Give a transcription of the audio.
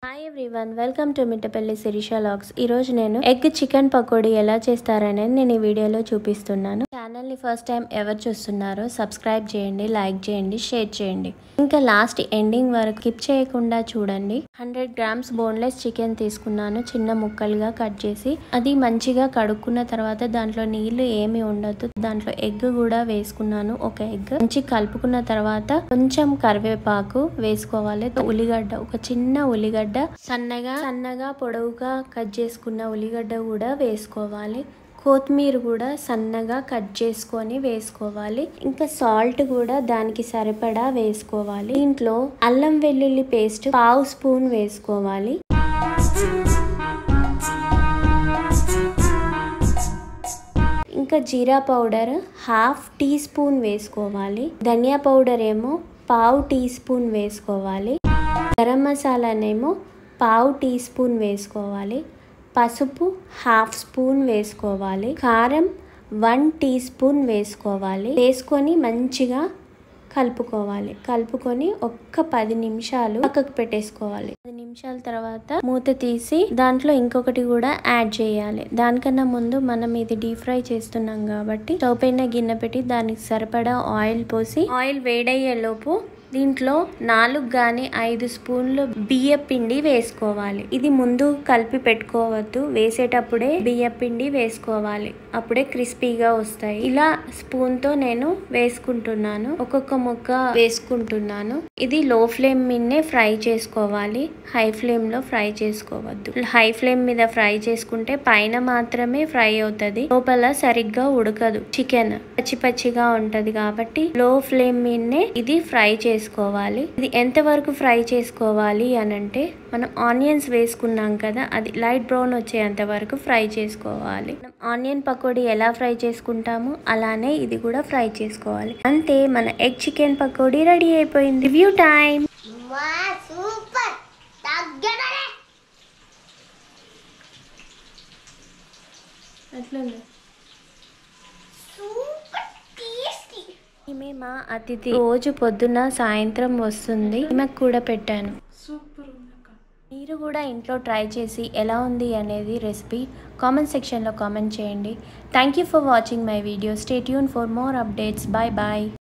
Hi everyone, welcome to Mittapalli Sirisha logs. ఈరోజు నేను egg chicken pakodi ఎలా చేస్తారనేది నేను ఈ వీడియోలో చూపిస్తున్నాను. ఛానల్ని ఫస్ట్ టైం ఎవరు చూస్తున్నారో సబ్స్క్రైబ్ చేయండి, లైక్ చేయండి, షేర్ చేయండి. ఇంకా లాస్ట్ ఎండింగ్ వరకు స్కిప్ చేయకుండా చూడండి. 100 grams బోన్లెస్ చికెన్ తీసుకున్నాను, చిన్న ముక్కలుగా కట్ చేసి. అది మంచిగా కడుక్కున్న తర్వాత దాంట్లో నీళ్లు ఏమి ఉండదు. దాంట్లో ఎగ్ కూడా వేసుకున్నాను, ఒక ఎగ్. మంచి కలుపుకున్న తర్వాత కొంచెం కరివేపాకు వేసుకోవాలి. ఉల్లిగడ్డ, ఒక చిన్న ఉల్లిగడ్డ సన్నగా పొడవుగా కట్ చేసుకున్న ఉల్లిగడ్డ కూడా వేసుకోవాలి. కొత్తిమీర కూడా సన్నగా కట్ చేసుకొని వేసుకోవాలి. ఇంకా సాల్ట్ కూడా దానికి సరిపడా వేసుకోవాలి. దీంట్లో అల్లం వెల్లుల్లి పేస్ట్ 1/2 స్పూన్ వేసుకోవాలి. ఇంకా జీరా పౌడర్ 1/2 టీ స్పూన్ వేసుకోవాలి. ధనియా పౌడర్ ఏమో 1/2 టీ స్పూన్ వేసుకోవాలి. గరం మసాలానేమో 1/2 టీ స్పూన్ వేసుకోవాలి. పసుపు 1/2 స్పూన్ వేసుకోవాలి. కారం 1 టీ స్పూన్ వేసుకోవాలి. వేసుకొని మంచిగా కలుపుకోవాలి. కలుపుకొని ఒక్క 10 నిమిషాలు పక్కకు పెట్టేసుకోవాలి. 10 నిమిషాల తర్వాత మూత తీసి దాంట్లో ఇంకొకటి కూడా యాడ్ చేయాలి. దానికన్నా ముందు మనం ఇది డీప్ ఫ్రై చేస్తున్నాం కాబట్టి స్టవ్ పైన గిన్నె పెట్టి దానికి సరిపడా ఆయిల్ పోసి, ఆయిల్ వేడయ్యే లోపు దీంట్లో 4 గాని 5 స్పూన్లు బియ్య పిండి వేసుకోవాలి. ఇది ముందు కలిపి పెట్టుకోవద్దు, వేసేటప్పుడే బియ్య పిండి వేసుకోవాలి, అప్పుడే క్రిస్పీగా వస్తాయి. ఇలా స్పూన్ తో నేను వేసుకుంటున్నాను, ఒక్కొక్క ముక్క వేసుకుంటున్నాను. ఇది లో ఫ్లేమ్ మీదనే ఫ్రై చేసుకోవాలి, హై ఫ్లేమ్ లో ఫ్రై చేసుకోవద్దు. హై ఫ్లేమ్ మీద ఫ్రై చేసుకుంటే పైన మాత్రమే ఫ్రై అవుతుంది, లోపల సరిగ్గా ఉడకదు. చికెన్ పచ్చి పచ్చిగా ఉంటది కాబట్టి లో ఫ్లేమ్ మీదనే ఇది ఫ్రై చేసుకోవాలి. ఇది ఎంత వరకు ఫ్రై చేసుకోవాలి అనంటే, మనం ఆనియన్స్ వేసుకున్నాం కదా, అది లైట్ బ్రౌన్ వచ్చేంత వరకు ఫ్రై చేసుకోవాలి. మనం ఆనియన్ పకోడీ ఎలా ఫ్రై చేసుకుంటామో అలానే ఇది కూడా ఫ్రై చేసుకోవాలి. అంతే, మన ఎగ్ చికెన్ పకోడీ రెడీ అయిపోయింది. Review time. ఈమె మా అతిథి, రోజు పొద్దున్న సాయంత్రం వస్తుంది. ఈమెకు కూడా పెట్టాను. మీరు కూడా ఇంట్లో ట్రై చేసి ఎలా ఉంది అనేది రెసిపీ కామెంట్ సెక్షన్లో కామెంట్ చేయండి. Thank you for watching my video. Stay tune for more updates. Bye bye.